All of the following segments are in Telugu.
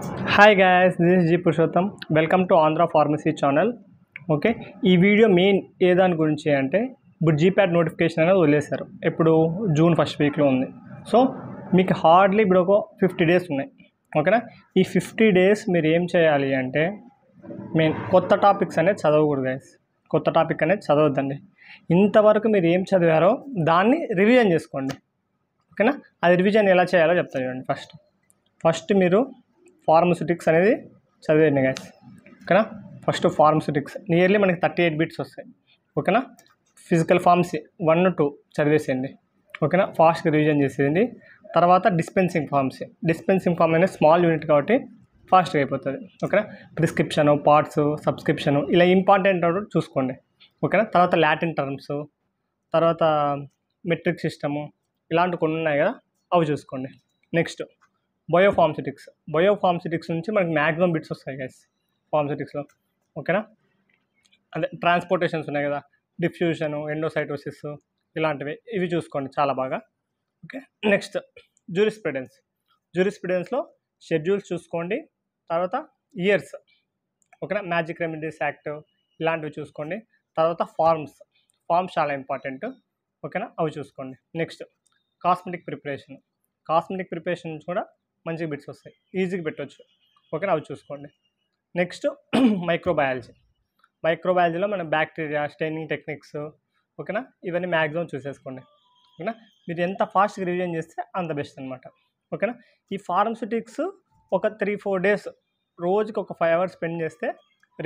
Hi guys, this is G Purushottam. Welcome to Andhra Pharmacy channel. Okay, ఈ వీడియో మెయిన్ ఏ దాని గురించి అంటే ఇప్పుడు జీప్యాట్ నోటిఫికేషన్ అనేది వదిలేశారు. ఇప్పుడు జూన్ ఫస్ట్ వీక్లో ఉంది. సో మీకు హార్డ్లీ ఇప్పుడు ఒక 50 డేస్ ఉన్నాయి. ఓకేనా, ఈ 50 డేస్ మీరు ఏం చేయాలి అంటే మెయిన్ కొత్త టాపిక్స్ అనేది చదవకూడదు గైస్. కొత్త టాపిక్ అనేది చదవద్దండి. ఇంతవరకు మీరు ఏం చదివారో దాన్ని రివిజన్ చేసుకోండి. ఓకేనా, అది రివిజన్ ఎలా చేయాలో చెప్తా చూడండి. ఫస్ట్ మీరు ఫార్మస్యూటిక్స్ అనేది చదివేయండి గైస్. ఓకేనా, ఫస్ట్ ఫార్మస్యూటిక్స్ నియర్లీ మనకి 38 బిట్స్ వస్తాయి. ఓకేనా, ఫిజికల్ ఫార్మసీ 1, 2 చదివేసేయండి. ఓకేనా, ఫాస్ట్గా రివిజన్ చేసేయండి. తర్వాత డిస్పెన్సింగ్ ఫార్మ్ అనేది స్మాల్ యూనిట్ కాబట్టి ఫాస్ట్గా అయిపోతుంది. ఓకేనా, ప్రిస్క్రిప్షను, పార్ట్స్, సబ్స్క్రిప్షను ఇలా ఇంపార్టెంట్ చూసుకోండి. ఓకేనా, తర్వాత లాటిన్ టర్మ్స్, తర్వాత మెట్రిక్ సిస్టము ఇలాంటి కొన్ని ఉన్నాయి కదా, అవి చూసుకోండి. నెక్స్ట్ బయోఫార్మస్యూటిక్స్ నుంచి మనకి మ్యాక్సిమం బిట్స్ వస్తాయి గైస్ ఫార్మస్యూటిక్స్లో. ఓకేనా, అదే ట్రాన్స్పోర్టేషన్స్ ఉన్నాయి కదా, డిఫ్యూజను, ఎండోసైటోసిస్ ఇలాంటివి, ఇవి చూసుకోండి చాలా బాగా. ఓకే, నెక్స్ట్ జ్యూరిస్ప్రుడెన్స్లో షెడ్యూల్స్ చూసుకోండి. తర్వాత ఇయర్స్, ఓకేనా, మ్యాజిక్ రెమెడీస్ యాక్ట్ ఇలాంటివి చూసుకోండి. తర్వాత ఫార్మ్స్ చాలా ఇంపార్టెంట్. ఓకేనా, అవి చూసుకోండి. నెక్స్ట్ కాస్మెటిక్ ప్రిపరేషన్ నుంచి కూడా మంచి బిట్స్ వస్తాయి, ఈజీగా పెట్టవచ్చు. ఓకేనా, అవి చూసుకోండి. నెక్స్ట్ మైక్రోబయాలజీలో మన బ్యాక్టీరియా, స్టెయినింగ్ టెక్నిక్స్, ఓకేనా, ఇవన్నీ మ్యాక్సిమం చూసేసుకోండి. ఓకేనా, మీరు ఎంత ఫాస్ట్గా రివిజన్ చేస్తే అంత బెస్ట్ అనమాట. ఓకేనా, ఈ ఫార్మస్యూటిక్స్ ఒక 3-4 డేస్ రోజుకి ఒక 5 hours స్పెండ్ చేస్తే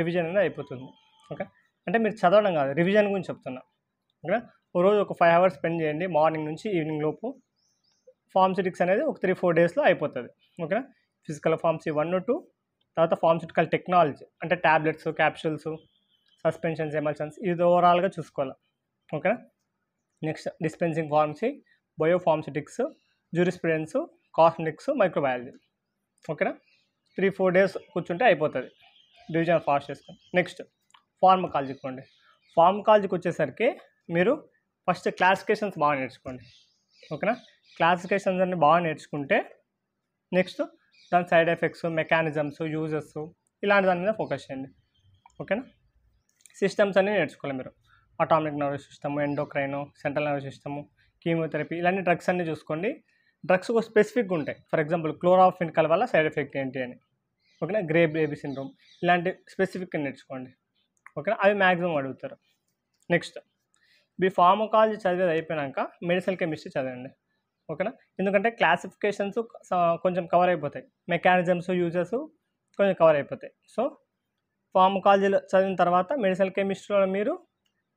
రివిజన్ అనేది అయిపోతుంది. ఓకే, అంటే మీరు చదవడం కాదు, రివిజన్ గురించి చెప్తున్నా. ఓకేనా, ఒక రోజు ఒక 5 hours స్పెండ్ చేయండి, మార్నింగ్ నుంచి ఈవినింగ్ లోపు. ఫార్మస్యూటిక్స్ అనేది ఒక 3-4 డేస్లో అయిపోతుంది. ఓకేనా, ఫిజికల్ ఫార్మసీ 1, 2, తర్వాత ఫార్మస్యూటికల్ టెక్నాలజీ అంటే ట్యాబ్లెట్స్, క్యాప్సూల్స్, సస్పెన్షన్స్, ఎమల్షన్స్, ఇది ఓవరాల్గా చూసుకోవాలి. ఓకేనా, next dispensing pharmacy, biopharmaceutics, jurisprudence, cosmetics, microbiology. ఓకేనా, 3-4 డేస్ కూర్చుంటే అయిపోతుంది, రివిజన్ ఫాస్ట్ చేసుకోండి. నెక్స్ట్ ఫార్మకాలజీకి వచ్చేసరికి మీరు ఫస్ట్ క్లాసిఫికేషన్స్ బాగా నేర్చుకోండి. ఓకేనా, క్లాసిఫికేషన్స్ అన్ని బాగా నేర్చుకుంటే నెక్స్ట్ దాని సైడ్ ఎఫెక్ట్స్, మెకానిజమ్స్, యూజెస్ ఇలాంటి దాని మీద ఫోకస్ చేయండి. ఓకేనా, సిస్టమ్స్ అన్నీ నేర్చుకోవాలి మీరు. Atomic nervous system, endocrine, central nervous system, chemotherapy ఇలాంటి డ్రగ్స్ అన్నీ చూసుకోండి. డ్రగ్స్ ఒక స్పెసిఫిక్గా ఉంటాయి. ఫర్ ఎగ్జాంపుల్ క్లోరాఫెనికల్ వల్ల సైడ్ ఎఫెక్ట్ ఏంటి అని. ఓకేనా, గ్రే బేబీ సిండ్రోమ్ ఇలాంటి స్పెసిఫిక్గా నేర్చుకోండి. ఓకేనా, అవి మ్యాక్సిమం అడుగుతారు. నెక్స్ట్ మీ ఫార్మకాలజీ చదివేది అయిపోయాక మెడిసినల్ కెమిస్ట్రీ చదవండి. ఓకేనా, ఎందుకంటే క్లాసిఫికేషన్స్ కొంచెం కవర్ అయిపోతాయి, మెకానిజమ్స్, యూజెస్ కొంచెం కవర్ అయిపోతాయి. సో ఫార్మకాలజీలో చదివిన తర్వాత మెడిసినల్ కెమిస్ట్రీలో మీరు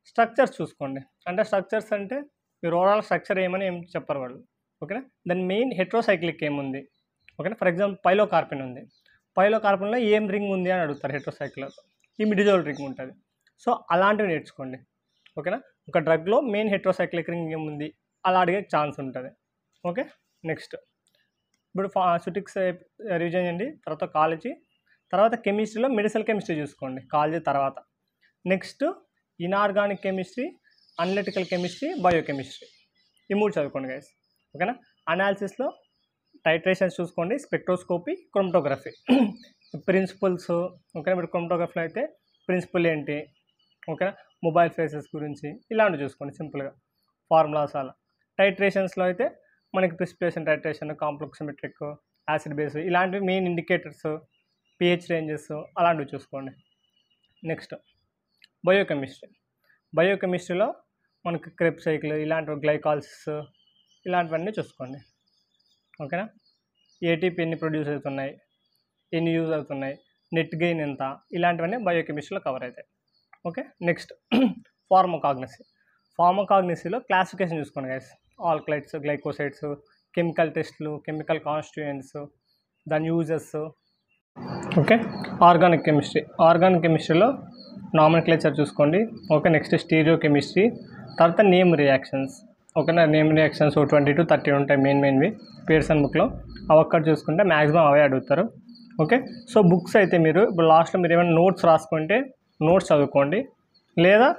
స్ట్రక్చర్స్ చూసుకోండి. అంటే స్ట్రక్చర్స్ అంటే మీరు ఓవరాల్ స్ట్రక్చర్ ఏమని ఏం చెప్పరు వాళ్ళు. ఓకేనా, దాని మెయిన్ హెట్రోసైక్లిక్ ఏముంది. ఓకేనా, ఫర్ ఎగ్జాంపుల్ పైలోకార్పిన్ ఉంది, పైలోకార్పిన్లో ఏం రింగ్ ఉంది అని అడుగుతారు హెట్రోసైక్లిక్లో. ఇమిడిజోల్ రింగ్ ఉంటుంది. సో అలాంటివి నేర్చుకోండి. ఓకేనా, ఒక డ్రగ్లో మెయిన్ హెట్రోసైక్లిక్ రింగ్ ఏముంది అలా అడిగే ఛాన్స్ ఉంటుంది. ఓకే, నెక్స్ట్ ఇప్పుడు ఫార్మస్యూటిక్స్ రివిజన్ చేయండి. తర్వాత కాలేజీ, తర్వాత కెమిస్ట్రీలో మెడిసినల్ కెమిస్ట్రీ చూసుకోండి కాలేజీ తర్వాత. Next inorganic chemistry, analytical chemistry, biochemistry ఈ 3 చదువుకోండి గైస్. ఓకేనా, అనాలిసిస్లో టైట్రేషన్స్ చూసుకోండి, స్పెక్ట్రోస్కోపీ, క్రోమటోగ్రఫీ ప్రిన్సిపల్స్. ఓకేనా, ఇప్పుడు క్రోమటోగ్రఫీలో అయితే ప్రిన్సిపల్ ఏంటి, ఓకేనా, మొబైల్ ఫేసెస్ గురించి ఇలాంటివి చూసుకోండి సింపుల్గా, ఫార్ములాస్ అలా. టైట్రేషన్స్లో అయితే మనకి ప్రిసిపిటేషన్ టైట్రేషన్, కాంప్లెక్సిమెట్రిక్, యాసిడ్ బేస్ ఇలాంటివి మెయిన్ ఇండికేటర్స్, పిహెచ్ రేంజెస్ అలాంటివి చూసుకోండి. నెక్స్ట్ బయోకెమిస్ట్రీలో మనకి క్రెబ్స్ సైకిల్ ఇలాంటివి, గ్లైకాలిసిస్ ఇలాంటివన్నీ చూసుకోండి. ఓకేనా, ఏటీపీ ఎన్ని ప్రొడ్యూస్ అవుతున్నాయి, ఎన్ని యూజ్ అవుతున్నాయి, నెట్ గెయిన్ ఎంత, ఇలాంటివన్నీ బయోకెమిస్ట్రీలో కవర్ అవుతాయి. ఓకే, నెక్స్ట్ ఫార్మకాగ్నసీలో క్లాసిఫికేషన్ చూసుకోండి గైస్. ఆల్కలైడ్స్, గ్లైకోసైడ్స్, కెమికల్ టెస్ట్లు, కెమికల్ కాన్స్టిట్యూయెంట్స్, దాని యూజెస్. ఓకే, ఆర్గానిక్ కెమిస్ట్రీలో నామెన్క్లేచర్ చూసుకోండి. ఓకే, నెక్స్ట్ స్టీరియో కెమిస్ట్రీ, తర్వాత నేమ్ రియాక్షన్స్. ఓకేనా, నేమ్ రియాక్షన్స్ 20-30 ఉంటాయి మెయిన్వి పియర్సన్ బుక్లో. అవి ఒక్కటి చూసుకుంటే మ్యాక్సిమం అవే అడుగుతారు. ఓకే, సో బుక్స్ అయితే మీరు ఇప్పుడు లాస్ట్లో మీరు ఏమైనా నోట్స్ రాసుకుంటే నోట్స్ చదువుకోండి, లేదా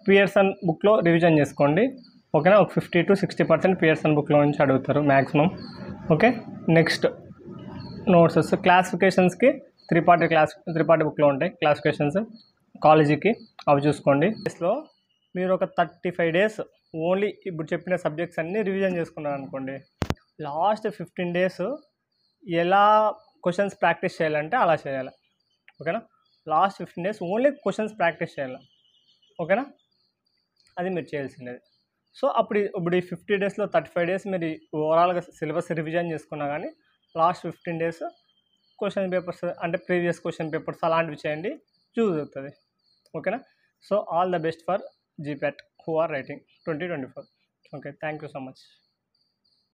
పియర్సన్ బుక్లో రివిజన్ చేసుకోండి. ఓకేనా, ఒక 50-60% పియర్సన్ బుక్లో నుంచి అడుగుతారు maximum. Okay, next నోట్సెస్ క్లాసిఫికేషన్స్కి three party బుక్లో ఉంటాయి క్లాసిఫికేషన్స్ కాలేజీకి, అవి చూసుకోండి. డేస్లో మీరు ఒక 35 days ఓన్లీ ఇప్పుడు చెప్పిన సబ్జెక్ట్స్ అన్నీ రివిజన్ చేసుకున్నారు అనుకోండి, లాస్ట్ 15 days ఎలా క్వశ్చన్స్ ప్రాక్టీస్ చేయాలంటే అలా చేయాలి. ఓకేనా? Last 15 days only questions practice చేయాలి. ఓకేనా? అది మీరు చేయాల్సింది. సో ఇప్పుడు ఈ 50 daysలో 35 days మీరు ఓవరాల్గా సిలబస్ రివిజన్ చేసుకున్నా కానీ లాస్ట్ 15 days క్వశ్చన్ పేపర్స్ అంటే ప్రీవియస్ క్వశ్చన్ పేపర్స్ అలాంటివి చేయండి, యూజ్ అవుతుంది. ఓకేనా? So all the best for GPAT who are writing 2024. Okay, thank you so much.